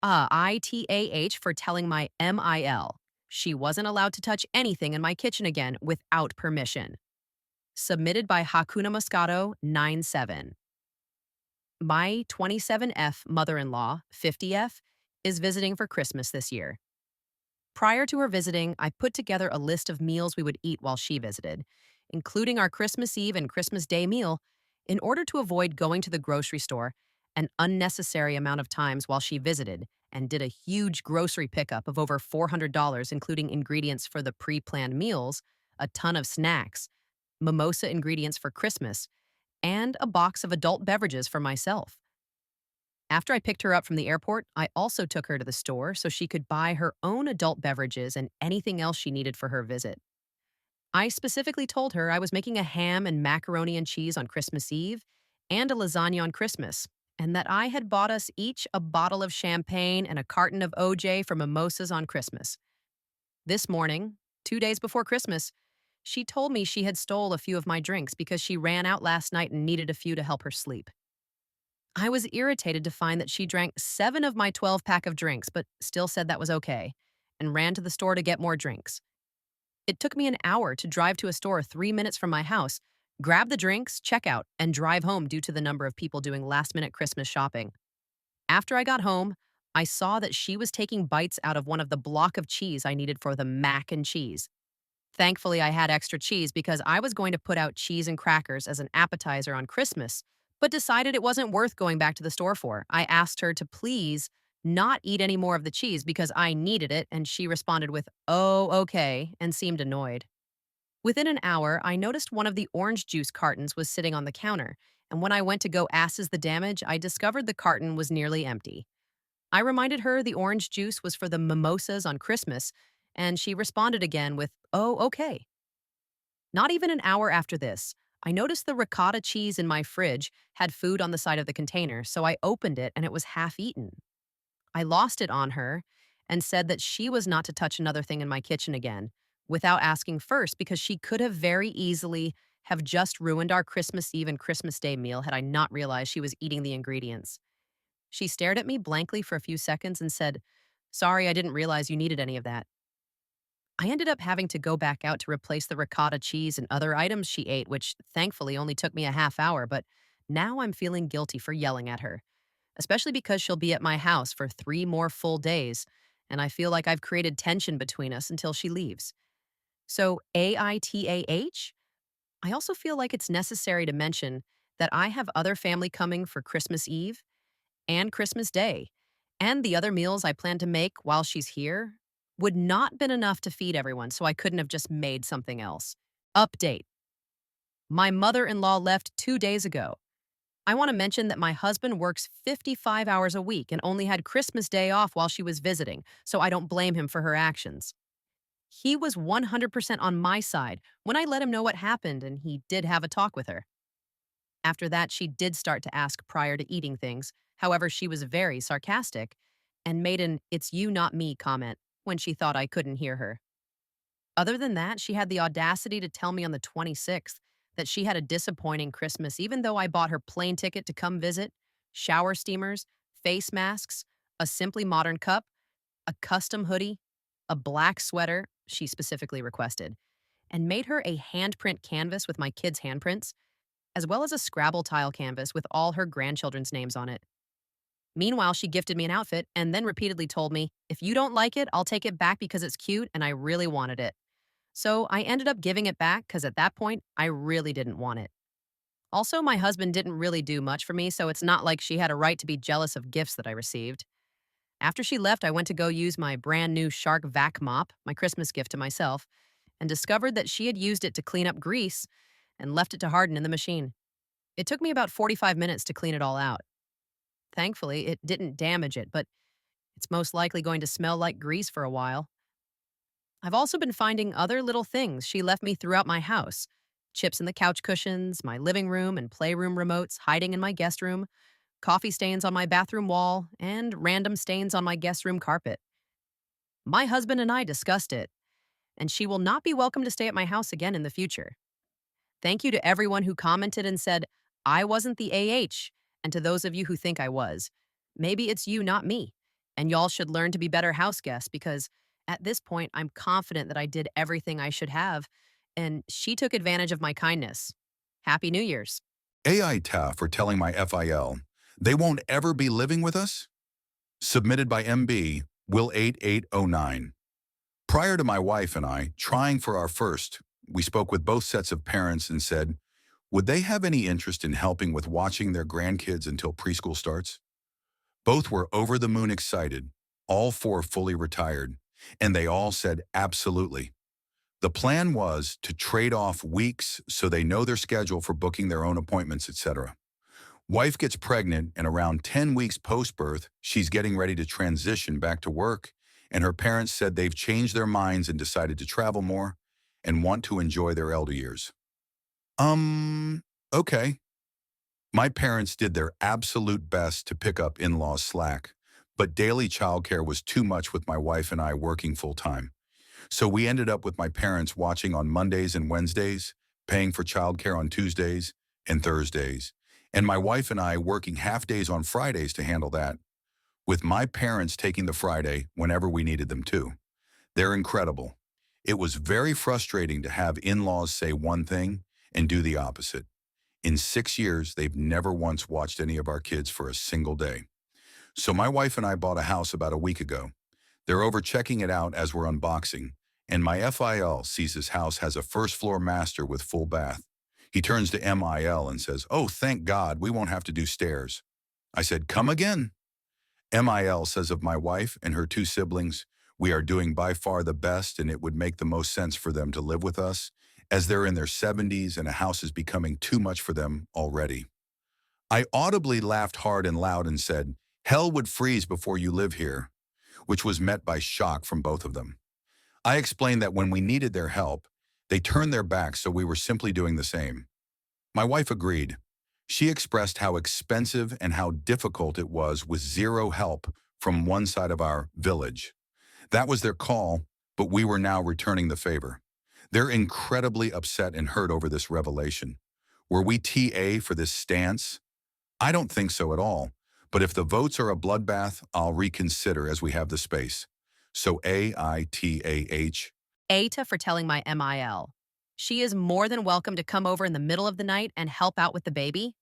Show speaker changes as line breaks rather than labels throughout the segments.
ITAH for telling my MIL. She wasn't allowed to touch anything in my kitchen again without permission. Submitted by Hakuna Moscato 97. My 27F mother in law, 50F, is visiting for Christmas this year. Prior to her visiting, I put together a list of meals we would eat while she visited, including our Christmas Eve and Christmas Day meal, in order to avoid going to the grocery store an unnecessary amount of times while she visited and did a huge grocery pickup of over $400, including ingredients for the pre planned meals, a ton of snacks, mimosa ingredients for Christmas, and a box of adult beverages for myself. After I picked her up from the airport, I also took her to the store so she could buy her own adult beverages and anything else she needed for her visit. I specifically told her I was making a ham and macaroni and cheese on Christmas Eve and a lasagna on Christmas, and that I had bought us each a bottle of champagne and a carton of OJ for mimosas on Christmas. This morning, 2 days before Christmas, she told me she had stole a few of my drinks because she ran out last night and needed a few to help her sleep. I was irritated to find that she drank 7 of my 12-pack of drinks, but still said that was okay, and ran to the store to get more drinks. It took me an hour to drive to a store 3 minutes from my house, grab the drinks, check out, and drive home due to the number of people doing last-minute Christmas shopping. After I got home, I saw that she was taking bites out of one of the block of cheese I needed for the mac and cheese. Thankfully, I had extra cheese because I was going to put out cheese and crackers as an appetizer on Christmas, but decided it wasn't worth going back to the store for. I asked her to please not eat any more of the cheese because I needed it, and she responded with, "Oh, okay," and seemed annoyed. Within an hour, I noticed one of the orange juice cartons was sitting on the counter, and when I went to go assess the damage, I discovered the carton was nearly empty. I reminded her the orange juice was for the mimosas on Christmas, and she responded again with, "Oh, okay." Not even an hour after this, I noticed the ricotta cheese in my fridge had food on the side of the container, so I opened it and it was half eaten. I lost it on her and said that she was not to touch another thing in my kitchen again without asking first because she could have very easily have just ruined our Christmas Eve and Christmas Day meal had I not realized she was eating the ingredients. She stared at me blankly for a few seconds and said, "Sorry, I didn't realize you needed any of that." I ended up having to go back out to replace the ricotta cheese and other items she ate, which thankfully only took me a half hour, but now I'm feeling guilty for yelling at her, especially because she'll be at my house for 3 more full days, and I feel like I've created tension between us until she leaves. So, AITAH? I also feel like it's necessary to mention that I have other family coming for Christmas Eve and Christmas Day, and the other meals I plan to make while she's here would not been enough to feed everyone, so I couldn't have just made something else. Update. My mother-in-law left 2 days ago. I want to mention that my husband works 55 hours a week and only had Christmas Day off while she was visiting, so I don't blame him for her actions. He was 100% on my side when I let him know what happened, and he did have a talk with her. After that, she did start to ask prior to eating things. However, she was very sarcastic and made an "it's you, not me" comment when she thought I couldn't hear her. Other than that, she had the audacity to tell me on the 26th that she had a disappointing Christmas, even though I bought her plane ticket to come visit, shower steamers, face masks, a Simply Modern cup, a custom hoodie, a black sweater she specifically requested, and made her a handprint canvas with my kids' handprints, as well as a Scrabble tile canvas with all her grandchildren's names on it. Meanwhile, she gifted me an outfit and then repeatedly told me, "If you don't like it, I'll take it back because it's cute and I really wanted it." So I ended up giving it back because at that point, I really didn't want it. Also, my husband didn't really do much for me, so it's not like she had a right to be jealous of gifts that I received. After she left, I went to go use my brand new Shark Vac mop, my Christmas gift to myself, and discovered that she had used it to clean up grease and left it to harden in the machine. It took me about 45 minutes to clean it all out. Thankfully, it didn't damage it, but it's most likely going to smell like grease for a while. I've also been finding other little things she left me throughout my house: chips in the couch cushions, my living room and playroom remotes hiding in my guest room, coffee stains on my bathroom wall, and random stains on my guest room carpet. My husband and I discussed it, and she will not be welcome to stay at my house again in the future. Thank you to everyone who commented and said, "I wasn't the AH," and to those of you who think I was. Maybe it's you, not me. And y'all should learn to be better house guests because at this point, I'm confident that I did everything I should have. And she took advantage of my kindness. Happy New Year's.
AITA for telling my FIL they won't ever be living with us? Submitted by MB, Will 8809. Prior to my wife and I trying for our first, we spoke with both sets of parents and said, would they have any interest in helping with watching their grandkids until preschool starts? Both were over the moon excited, all four fully retired, and they all said absolutely. The plan was to trade off weeks so they know their schedule for booking their own appointments, etc. Wife gets pregnant, and around 10 weeks post-birth, she's getting ready to transition back to work, and her parents said they've changed their minds and decided to travel more and want to enjoy their elder years. Okay. My parents did their absolute best to pick up in-laws slack, but daily childcare was too much with my wife and I working full-time. So we ended up with my parents watching on Mondays and Wednesdays, paying for childcare on Tuesdays and Thursdays, and my wife and I working half days on Fridays to handle that, with my parents taking the Friday whenever we needed them to. They're incredible. It was very frustrating to have in-laws say one thing and do the opposite. In 6 years, they've never once watched any of our kids for a single day. So my wife and I bought a house about a week ago. They're over checking it out as we're unboxing, and my FIL sees his house has a first-floor master with full bath. He turns to MIL and says, "Oh, thank God, we won't have to do stairs." I said, "Come again." MIL says of my wife and her two siblings, "We are doing by far the best, and it would make the most sense for them to live with us, as they're in their 70s and a house is becoming too much for them already." I audibly laughed hard and loud and said, "Hell would freeze before you live here," which was met by shock from both of them. I explained that when we needed their help, they turned their backs, so we were simply doing the same. My wife agreed. She expressed how expensive and how difficult it was with zero help from one side of our village. That was their call, but we were now returning the favor. They're incredibly upset and hurt over this revelation. Were we TA for this stance? I don't think so at all. But if the votes are a bloodbath, I'll reconsider as we have the space. So AITAH.
AITA for telling my MIL. She is more than welcome to come over in the middle of the night and help out with the baby.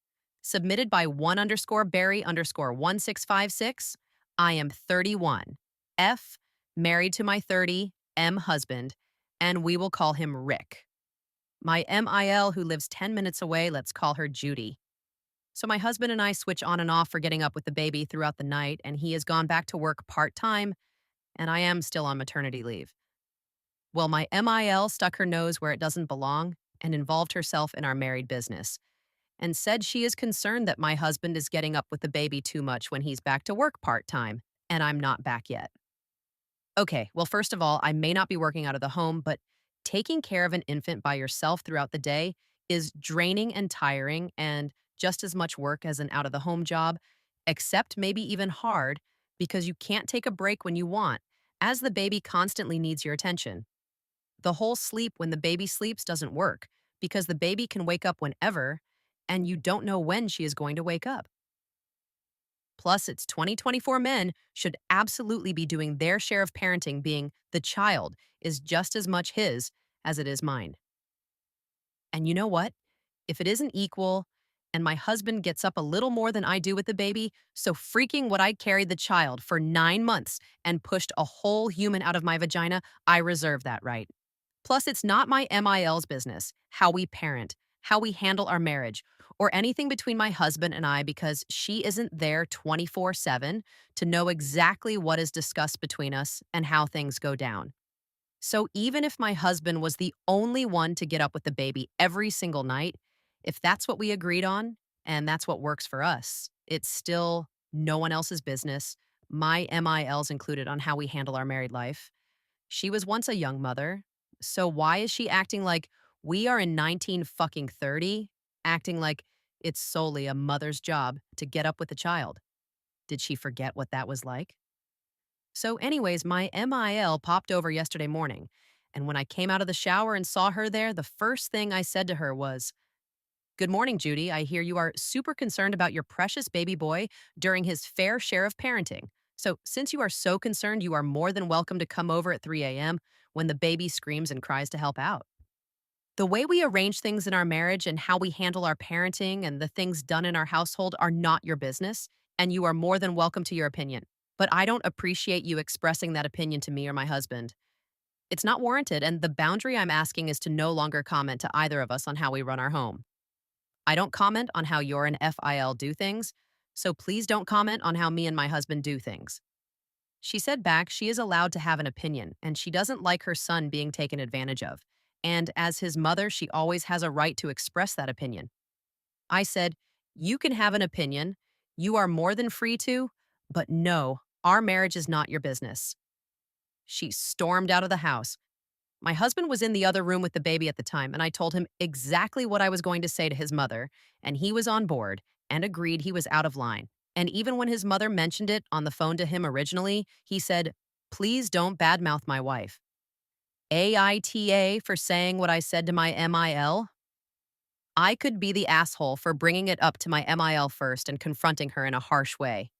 Submitted by 1_Barry_1656. I am 31. F, married to my 30, M husband, and we will call him Rick. My MIL, who lives 10 minutes away, let's call her Judy. So my husband and I switch on and off for getting up with the baby throughout the night, and he has gone back to work part-time, and I am still on maternity leave. Well, my MIL stuck her nose where it doesn't belong and involved herself in our married business, and said she is concerned that my husband is getting up with the baby too much when he's back to work part-time, and I'm not back yet. Okay, well, first of all, I may not be working out of the home, but taking care of an infant by yourself throughout the day is draining and tiring and just as much work as an out of the home job, except maybe even hard because you can't take a break when you want, as the baby constantly needs your attention. The whole sleep when the baby sleeps doesn't work because the baby can wake up whenever, and you don't know when she is going to wake up. Plus, it's 2024 men should absolutely be doing their share of parenting, being the child is just as much his as it is mine. And you know what? If it isn't equal, and my husband gets up a little more than I do with the baby, so freaking would I carried the child for 9 months and pushed a whole human out of my vagina, I reserve that right. Plus, it's not my MIL's business, how we parent, how we handle our marriage, or anything between my husband and I because she isn't there 24/7 to know exactly what is discussed between us and how things go down. So even if my husband was the only one to get up with the baby every single night, if that's what we agreed on and that's what works for us, it's still no one else's business. My MIL's included on how we handle our married life. She was once a young mother, so why is she acting like we are in 19 fucking 30, acting like it's solely a mother's job to get up with a child? Did she forget what that was like? So anyways, my MIL popped over yesterday morning, and when I came out of the shower and saw her there, the first thing I said to her was, "Good morning, Judy. I hear you are super concerned about your precious baby boy during his fair share of parenting. So, since you are so concerned, you are more than welcome to come over at 3 a.m. when the baby screams and cries to help out. The way we arrange things in our marriage and how we handle our parenting and the things done in our household are not your business, and you are more than welcome to your opinion. But I don't appreciate you expressing that opinion to me or my husband. It's not warranted, and the boundary I'm asking is to no longer comment to either of us on how we run our home. I don't comment on how you're and FIL do things, so please don't comment on how me and my husband do things. She said back she is allowed to have an opinion, and she doesn't like her son being taken advantage of. And as his mother, she always has a right to express that opinion. I said, "You can have an opinion. You are more than free to, but no, our marriage is not your business." She stormed out of the house. My husband was in the other room with the baby at the time, and I told him exactly what I was going to say to his mother, and he was on board and agreed he was out of line. And even when his mother mentioned it on the phone to him originally, he said, "Please don't badmouth my wife." AITA for saying what I said to my MIL? I could be the asshole for bringing it up to my MIL first and confronting her in a harsh way.